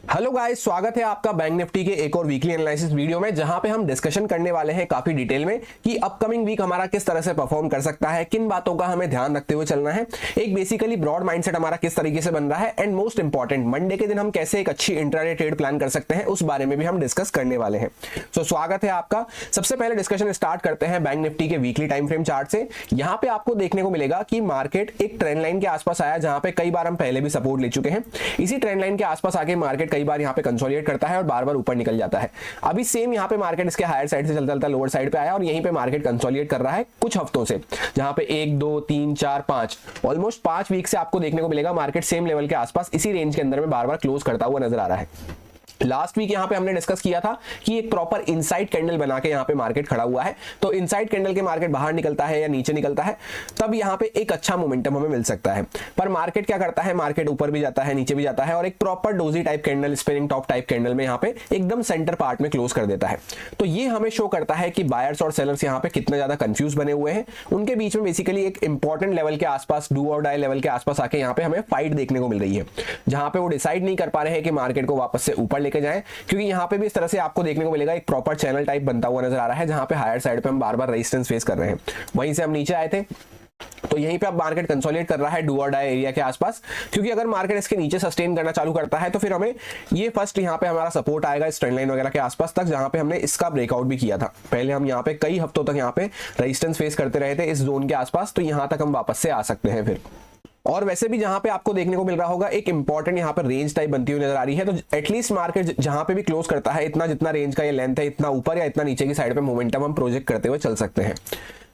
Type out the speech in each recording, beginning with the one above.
Hello guys, स्वागत है आपका बैंक निफ्टी के एक और वीकली एनालिसिस वीडियो में, जहां पे हम डिस्कशन करने वाले हैं काफी डिटेल में कि अपकमिंग वीक हमारा किस तरह से परफॉर्म कर सकता है, किन बातों का हमें ध्यान रखते हुए चलना है, एक बेसिकली ब्रॉड माइंडसेट हमारा किस तरीके से बन रहा है, एंड मोस्ट इंपॉर्टेंट मंडे के दिन हम कैसे एक अच्छी इंट्राडे ट्रेड प्लान कर सकते हैं, उस बारे में भी हम डिस्कस करने वाले हैं। सो स्वागत है आपका। सबसे पहले डिस्कशन स्टार्ट करते हैं बैंक निफ्टी के वीकली टाइम फ्रेम चार्ट से। यहां पे आपको देखने को मिलेगा कि मार्केट एक ट्रेंड लाइन के आसपास आया, जहां पे कई बार हम पहले भी सपोर्ट ले चुके हैं। इसी ट्रेंड लाइन के आसपास आके मार्केट कई बार यहां पे कंसोलिडेट करता है और बार बार ऊपर निकल जाता है। अभी सेम यहां पे मार्केट इसके हायर साइड से चलता चलता लोअर साइड पे आया और यहीं पे मार्केट कंसोलिडेट कर रहा है कुछ हफ्तों से, जहां पे 1 2 3 4 5 ऑलमोस्ट 5 वीक से आपको देखने को मिलेगा मार्केट सेम लेवल के आसपास इसी रेंज के अंदर में बार बार क्लोज करता हुआ नजर आ रहा है। लास्ट वीक यहां पे हमने डिस्कस किया था कि एक प्रॉपर इनसाइड कैंडल बना के यहां पे मार्केट खड़ा हुआ है, तो इनसाइड कैंडल के मार्केट बाहर निकलता है या नीचे निकलता है, तब यहां पे एक अच्छा मोमेंटम हमें मिल सकता है। पर मार्केट क्या करता है, मार्केट ऊपर भी जाता है, नीचे भी जाता है और एक proper doji type candle, spinning top type candle में यहां पे एकदम सेंटर पार्ट में क्लोज कर देता है। तो ये हमें शो करता है कि बायर्स और सेलर्स यहां पे कितना ज्यादा कंफ्यूज बने हुए हैं। उनके बीच में बेसिकली एक इंपॉर्टेंट लेवल के आसपास, डू और डाई लेवल के आसपास आके यहां पे हमें फाइट देखने को मिल रही है, जहां पे वो डिसाइड नहीं कर पा रहे हैं कि मार्केट को वापस से ऊपर लेके जाएं, क्योंकि यहां पे भी इस तरह से आपको देखने को मिलेगा एक प्रॉपर चैनल टाइप बनता हुआ नजर आ रहा है, जहां पे हायर साइड पे हम बार बार रेजिस्टेंस फेस कर रहे हैं। वहीं से हम नीचे आए थे, तो यहीं पे अब मार्केट कंसोलिडेट कर रहा है डू और डाई एरिया के आसपास, क्योंकि अगर मार्केट इसके नीचे सस्टेन करना चालू करता है तो फिर हमें ये फर्स्ट यहाँ पे हमारा सपोर्ट आएगा इस ट्रेंड लाइन वगैरह के आसपास तक, जहां पे हमने इसका ब्रेकआउट भी किया था। पहले हम यहाँ पे कई हफ्तों तक यहाँ पे रेजिस्टेंस फेस करते रहे थे इस जोन के आसपास, तो यहाँ तक हम वापस से आ सकते हैं फिर। और वैसे भी जहां पे आपको देखने को मिल रहा होगा एक इंपॉर्टेंट यहाँ पर रेंज टाइप बनती हुई नजर आ रही है, तो एटलीस्ट मार्केट जहां पे भी क्लोज करता है, इतना जितना रेंज का ये लेंथ है, इतना ऊपर या इतना नीचे की साइड पे मोमेंटम हम प्रोजेक्ट करते हुए चल सकते हैं।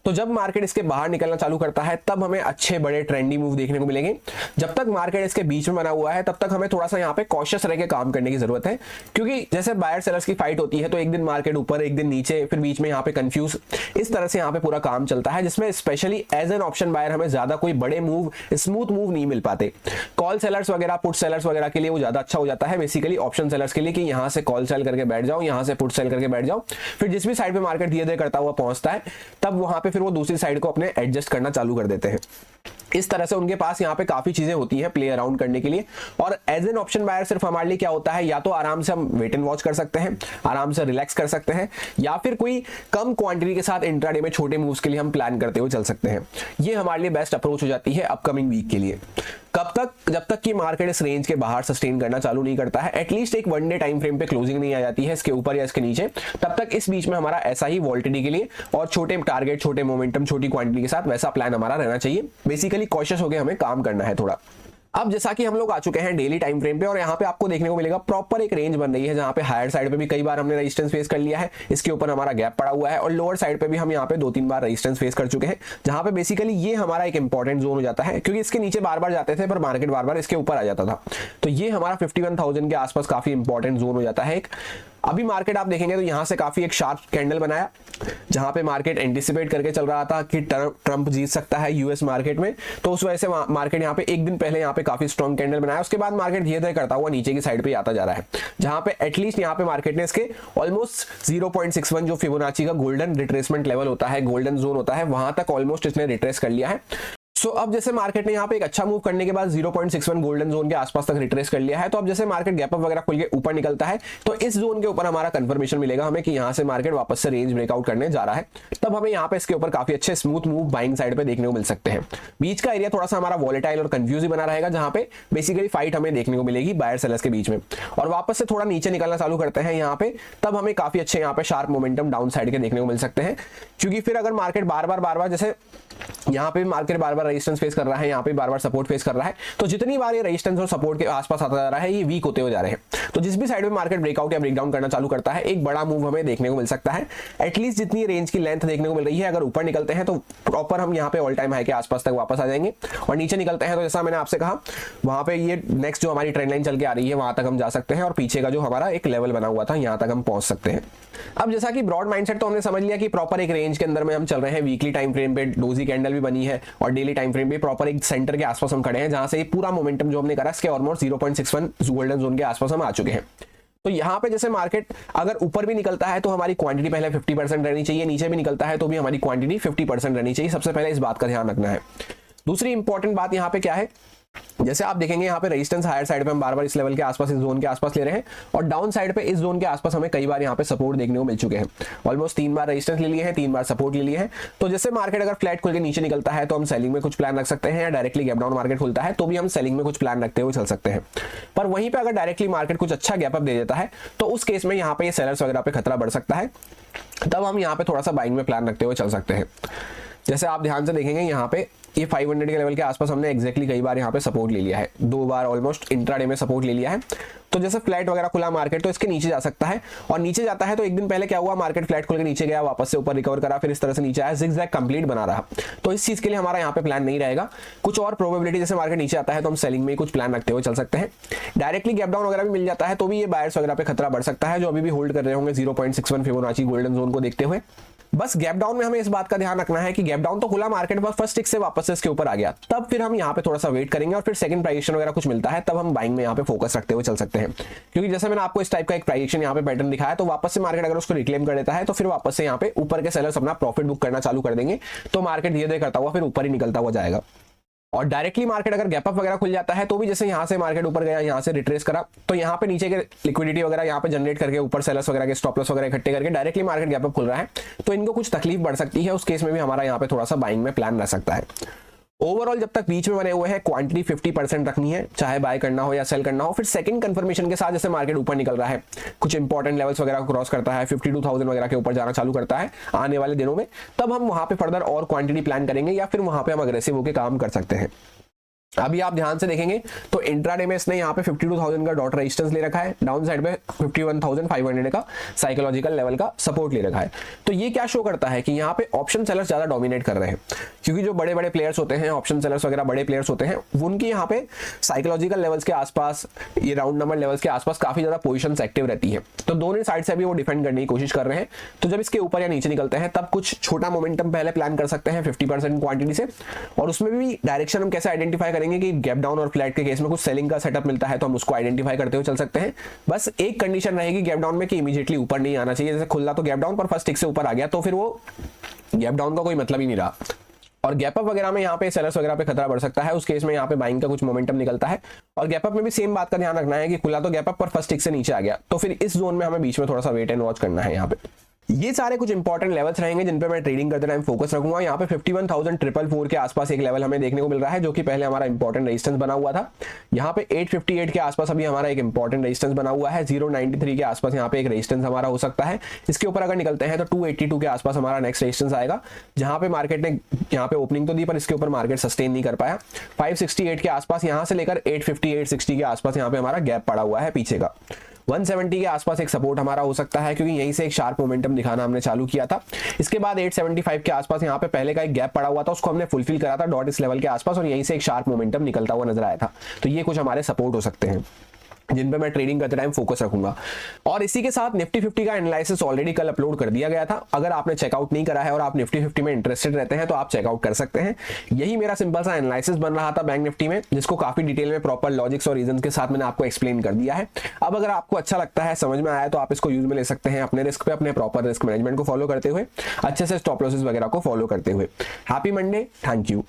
तो जब मार्केट इसके बाहर निकलना चालू करता है तब हमें अच्छे बड़े ट्रेंडी मूव देखने को मिलेंगे। जब तक मार्केट इसके बीच में बना हुआ है तब तक हमें थोड़ा सा यहाँ पे कॉशियस रह के काम करने की जरूरत है, क्योंकि जैसे बायर सेलर्स की फाइट होती है तो एक दिन मार्केट ऊपर, एक दिन नीचे, फिर बीच में यहाँ पे कंफ्यूज, इस तरह से यहाँ पे पूरा काम चलता है, जिसमें specially as an option buyer हमें ज्यादा कोई बड़े मूव, स्मूथ मूव नहीं मिल पाते। कॉल सेलर्स वगैरह, पुट सेलर्स वगैरह के लिए वो ज्यादा अच्छा हो जाता है, बेसिकली ऑप्शन सेलर्स के लिए कि यहाँ से कॉल सेल करके बैठ जाओ, यहाँ से पुट सेल करके बैठ जाओ, फिर जिस भी साइड पे मार्केट धीरे धीरे करता हुआ पहुंचता है तब वहां पे फिर वो दूसरी साइड को अपने एडजस्ट करना चालू कर देते हैं। इस तरह से उनके पास यहाँ पे काफी चीजें होती हैं प्ले अराउंड करने के लिए। और एज एन ऑप्शन बायर सिर्फ हमारे लिए क्या होता है, या तो आराम से हम वेट एंड वॉच कर सकते हैं, आराम से रिलैक्स कर सकते हैं, या फिर कोई कम क्वांटिटी के साथ इंट्राडे में छोटे मूव्स के लिए हम प्लान करते हुए चल सकते हैं। ये हमारे लिए बेस्ट अप्रोच हो जाती है अपकमिंग वीक के लिए। कब तक, जब तक कि मार्केट इस रेंज के बाहर सस्टेन करना चालू नहीं करता है, एटलीस्ट एक वन डे टाइम फ्रेम पे क्लोजिंग नहीं आ जाती है इसके ऊपर या इसके नीचे, तब तक इस बीच में हमारा ऐसा ही वॉल्टिलिटी के लिए और छोटे टारगेट, छोटे मोमेंटम, छोटी क्वांटिटी के साथ वैसा प्लान हमारा रहना चाहिए। बेसिकली कॉशियस होकर हमें काम करना है थोड़ा। अब जैसा कि हम लोग आ चुके हैं डेली टाइम फ्रेम पे, और यहाँ पे आपको देखने को मिलेगा प्रॉपर एक रेंज बन रही है, जहाँ पे हायर साइड पे भी कई बार हमने रेजिस्टेंस फेस कर लिया है, इसके ऊपर हमारा गैप पड़ा हुआ है, और लोअर साइड पे भी हम यहाँ पे 2-3 बार रेजिस्टेंस फेस कर चुके हैं, जहाँ पे बेसिकली ये हमारा एक इंपॉर्टेंट जोन हो जाता है, क्योंकि इसके नीचे बार बार जाते थे पर मार्केट बार बार इसके ऊपर आ जाता था। तो ये हमारा 51,000 के आसपास काफी इंपॉर्टेंट जोन हो जाता है एक। अभी मार्केट आप देखेंगे तो यहां से काफी एक शार्प कैंडल बनाया, जहां पे मार्केट एंटिसिपेट करके चल रहा था कि ट्रंप जीत सकता है यूएस मार्केट में, तो उस वजह से मार्केट यहां पे एक दिन पहले यहां पे काफी स्ट्रॉन्ग कैंडल बनाया। उसके बाद मार्केट धीरे धीरे करता हुआ नीचे की साइड पे आता जा रहा है, जहां पे एटलीस्ट यहां पे मार्केट ने इसके ऑलमोस्ट 0.61 जो फिबोनाची का गोल्डन रिट्रेसमेंट लेवल होता है, गोल्डन जोन होता है, वहां तक ऑलमोस्ट इसने रिट्रेस कर लिया है। सो अब जैसे मार्केट ने यहाँ पे एक अच्छा मूव करने के बाद 0.61 गोल्डन जोन के आसपास तक रिट्रेस कर लिया है, तो अब जैसे मार्केट गैप अप वगैरह खुल के ऊपर निकलता है तो इस जोन के ऊपर हमारा कंफर्मेशन मिलेगा हमें कि यहाँ से मार्केट वापस से रेंज ब्रेकआउट करने जा रहा है। तब हमें यहाँ पे इसके ऊपर काफी अच्छे स्मूथ मूव बाइंग साइड पे देखने को मिल सकते हैं। बीच का एरिया थोड़ा सा हमारा वॉलेटाइल और कंफ्यूज बना रहेगा, जहाँ पे बेसिकली फाइट हमें देखने को मिलेगी बायर सेलर्स के बीच में, और वापस से थोड़ा नीचे निकलना चालू करते हैं यहाँ पे, तब हमें काफी अच्छे यहाँ पे शार्प मोमेंटम डाउन साइड के देखने को मिल सकते हैं। क्योंकि फिर अगर मार्केट बार बार जैसे यहाँ पे मार्केट बार बार रेजिस्टेंस फेस कर रहा है, यहाँ पे बार बार सपोर्ट फेस कर रहा है, तो जितनी बार ये रेजिस्टेंस और सपोर्ट के आसपास आता जा रहा है, ये वीक होते हो जा रहे हैं। तो जिस भी साइड में मार्केट ब्रेकआउट या ब्रेकडाउन करना चालू करता है, एक बड़ा मूव हमें देखने को मिल सकता है। एटलीस्ट जितनी रेंज की लेंथ देखने को मिल रही है, अगर ऊपर निकलते हैं तो प्रॉपर हम यहाँ पे ऑल टाइम हाई के आसपास तक वापस आ जाएंगे, और नीचे निकलते हैं तो जैसा मैंने आपसे कहा वहां पे ये नेक्स्ट जो हमारी ट्रेंड लाइन चल के आ रही है वहां तक हम जा सकते हैं, और पीछे का जो हमारा एक लेवल बना हुआ था यहाँ तक हम पहुंच सकते हैं। अब जैसा कि ब्रॉड माइंडसेट तो हमने समझ लिया कि प्रॉपर एक रेंज के अंदर में हम चल रहे हैं, वीकली टाइम फ्रेम पे डोजी कैंडल भी बनी है और डेली टाइम फ्रेम पे प्रॉपर एक सेंटर के आसपास हम खड़े हैं, जहां से ये पूरा मोमेंटम जो हमने करा इसके ऑलमोस्ट 0.61 गोल्डन जोन के आसपास हम आ चुके हैं। तो यहाँ पे जैसे मार्केट अगर ऊपर भी निकलता है तो हमारी क्वांटिटी पहले 50% रहनी चाहिए, नीचे भी निकलता है तो भी हमारी क्वांटिटी 50% रहनी चाहिए। सबसे पहले इस बात का ध्यान रखना है। दूसरी इंपॉर्टेंट बात यहाँ पे क्या है जैसे आप देखेंगे यहाँ पे रेजिस्टेंस हायर साइड पे हम बार बार इस लेवल के आसपास, इस जोन के आसपास ले रहे हैं, और डाउन साइड पे इस जोन के आसपास हमें कई बार यहाँ पे सपोर्ट देखने को मिल चुके हैं। ऑलमोस्ट 3 बार रेजिस्टेंस ले लिए हैं, 3 बार सपोर्ट ले लिए हैं। तो जैसे मार्केट अगर फ्लैट खुल के नीचे निकलता है तो हम सेलिंग में कुछ प्लान रख सकते हैं, या डायरेक्टली गैप डाउन मार्केट खुलता है तो भी हम सेलिंग में कुछ प्लान रखते हुए चल सकते हैं। पर वहीं पर अगर डायरेक्टली मार्केट कुछ अच्छा गैप अप दे देता है तो उस केस में यहाँ पे ये सेलर्स वगैरह पे खतरा बढ़ सकता है, तब हम यहाँ पे थोड़ा सा बाइंग में प्लान रखते हुए चल सकते हैं। जैसे आप ध्यान से देखेंगे यहाँ पे ये 500 के लेवल के आसपास हमने एग्जैक्टली कई बार यहाँ पे सपोर्ट ले लिया है, 2 बार ऑलमोस्ट इंट्राडे में सपोर्ट ले लिया है। तो जैसे फ्लैट वगैरह खुला मार्केट तो इसके नीचे जा सकता है, और नीचे जाता है तो एक दिन पहले क्या हुआ, मार्केट फ्लैट खुल के नीचे गया, वापस से ऊपर रिकवर करा, फिर इस तरह से नीचे आया, जिगजैग कंप्लीट बना रहा। तो इस चीज के लिए हमारा यहाँ पे प्लान नहीं रहेगा। कुछ और प्रोबेबिलिटी जैसे मार्केट नीचे आता है तो हम सेलिंग में कुछ प्लान रखते हुए चल सकते हैं। डायरेक्टली गैप डाउन वगैरह भी मिल जाता है तो भी ये बायर्स वगैरह पे खतरा बढ़ सकता है, जो अभी भी होल्ड कर रहे होंगे 0.61 फिबोनाची गोल्डन जोन को देखते हुए। बस गैप डाउन में हमें इस बात का ध्यान रखना है कि गैप डाउन तो खुला मार्केट पर, फर्स्ट टिक से वापस से इसके ऊपर आ गया, तब फिर हम यहाँ पे थोड़ा सा वेट करेंगे, और फिर सेकंड प्राइजेक्शन वगैरह कुछ मिलता है तब हम बाइंग में यहाँ पे फोकस रखते हुए चल सकते हैं। क्योंकि जैसे मैंने आपको इस टाइप का एक प्राइजेक्शन यहाँ पे पैटर्न दिखाया, तो वापस से मार्केट अगर उसको रिक्लेम कर देता है तो फिर वापस से यहाँ पे ऊपर के सेलर्स अपना प्रॉफिट बुक करना चालू कर देंगे, तो मार्केट धीरे धीरे करता हुआ फिर ऊपर ही निकलता हुआ जाएगा। और डायरेक्टली मार्केट अगर गैप अप वगैरह खुल जाता है तो भी जैसे यहाँ से मार्केट ऊपर गया, यहाँ से रिट्रेस करा, तो यहाँ पे नीचे के लिक्विडिटी वगैरह यहाँ पे जनरेट करके ऊपर सेलर्स वगैरह के स्टॉप लॉस वगैरह इकट्ठे करके डायरेक्टली मार्केट गैप अप खुल रहा है तो इनको कुछ तकलीफ बढ़ सकती है। उस केस में भी हमारा यहाँ पे थोड़ा सा बाइंग में प्लान रह सकता है। ओवरऑल जब तक बीच में बने हुए हैं क्वांटिटी 50% रखनी है, चाहे बाय करना हो या सेल करना हो। फिर सेकंड कंफर्मेशन के साथ जैसे मार्केट ऊपर निकल रहा है, कुछ इंपॉर्टेंट लेवल्स वगैरह को क्रॉस करता है, 52,000 वगैरह के ऊपर जाना चालू करता है आने वाले दिनों में, तब हम वहां पे फर्दर और क्वांटिटी प्लान करेंगे, या फिर वहां पे हम अग्रेसिव होकर काम कर सकते हैं। अभी आप ध्यान से देखेंगे तो इंट्राडे में इसने यहाँ पे 52,000 का डॉट रेजिस्टेंस ले रखा है, डाउन साइड पे 51,500 का साइकोलॉजिकल लेवल का सपोर्ट ले रखा है। तो ये क्या शो करता है कि यहाँ पे ऑप्शन सेलर्स ज्यादा डोमिनेट कर रहे हैं, क्योंकि जो बड़े बड़े प्लेयर्स होते हैं, ऑप्शन सेलर्स वगैरह बड़े प्लेयर्स होते हैं, उनकी यहाँ पे साइकोलॉजिकल लेवल्स के आसपास, ये राउंड नंबर लेवल्स के आसपास काफी ज्यादा पोजिशन एक्टिव रहती है। तो दोनों साइड से भी वो डिफेंड करने की कोशिश कर रहे हैं। तो जब इसके ऊपर या नीचे निकलते हैं तब कुछ छोटा मोमेंटम पहले प्लान कर सकते हैं 50% क्वांटिटी से, और उसमें भी डायरेक्शन हम कैसे आइडेंटिफाई करेंगे कि गैप डाउन और फ्लैट के केस में कुछ सेलिंग का सेटअप मिलता है तो हम उसको आइडेंटिफाई करते हुए चल सकते हैं। बस एक कंडीशन रहेगी गैप डाउन में कि इमीडिएटली ऊपर नहीं आना चाहिए। जैसे खुला तो गैप डाउन पर फर्स्ट टिक से ऊपर आ गया तो फिर वो गैप डाउन का कोई मतलब ही नहीं रहा, और गैप अप वगैरह में यहाँ पे सेलर्स वगैरह पे खतरा बढ़ सकता है। उस केस में यहाँ पे बाइंग का कुछ मोमेंटम निकलता है। और गैप अप में भी सेम बात का ध्यान रखना है कि खुला तो गैप अप पर फर्स्ट टिक से नीचे आ गया तो फिर इस जोन में हमें बीच में थोड़ा सा वेट एंड वॉच करना है। यहाँ पे ये सारे कुछ इंपॉर्टेंट लेवल्स रहेंगे जिन पे मैं ट्रेडिंग करते टाइम फोकस रखूंगा। यहाँ पे 51,444 के आसपास एक लेवल हमें देखने को मिल रहा है, जो कि पहले हमारा इंपॉर्टेंट रेजिस्टेंस बना हुआ था। यहाँ पे 858 के आसपास अभी हमारा एक इंपॉर्टेंट रेजिस्टेंस बना हुआ है। 093 के आसपास यहाँ पे एक रेजिस्टेंस हमारा हो सकता है। इसके ऊपर अगर निकलते हैं तो 282 के आसपास हमारा नेक्स्ट रेजिस्टेंस आएगा, जहां पे मार्केट ने यहाँ पे ओपनिंग तो दी पर इसके ऊपर मार्केट सस्टेन नहीं कर पाया। 568 के आसपास यहाँ से लेकर 850 860 के आसपास यहाँ पे हमारा गैप पड़ा हुआ है पीछे का। 170 के आसपास एक सपोर्ट हमारा हो सकता है, क्योंकि यहीं से एक शार्प मोमेंटम दिखाना हमने चालू किया था। इसके बाद 875 के आसपास यहाँ पे पहले का एक गैप पड़ा हुआ था, उसको हमने फुलफिल करा था डॉट इस लेवल के आसपास, और यहीं से एक शार्प मोमेंटम निकलता हुआ नजर आया था। तो ये कुछ हमारे सपोर्ट हो सकते हैं जिन पे मैं ट्रेडिंग करते टाइम फोकस रखूंगा। और इसी के साथ निफ्टी 50 का एनालिसिस ऑलरेडी कल अपलोड कर दिया गया था। अगर आपने चेकआउट नहीं करा है और आप निफ्टी 50 में इंटरेस्टेड रहते हैं तो आप चेकआउट कर सकते हैं। यही मेरा सिंपल सा एनालिसिस बन रहा था बैंक निफ्टी में, जिसको काफी डिटेल में प्रॉपर लॉजिक्स और रीजन के साथ मैंने आपको एक्सप्लेन कर दिया है। अब अगर आपको अच्छा लगता है, समझ में आया, तो आप इसको यूज में ले सकते हैं अपने रिस्क पे, अपने प्रॉपर रिस्क मैनेजमेंट को फॉलो करते हुए, अच्छे से स्टॉप लॉसेस वगैरह को फॉलो करते हुए। Happy Monday, thank you.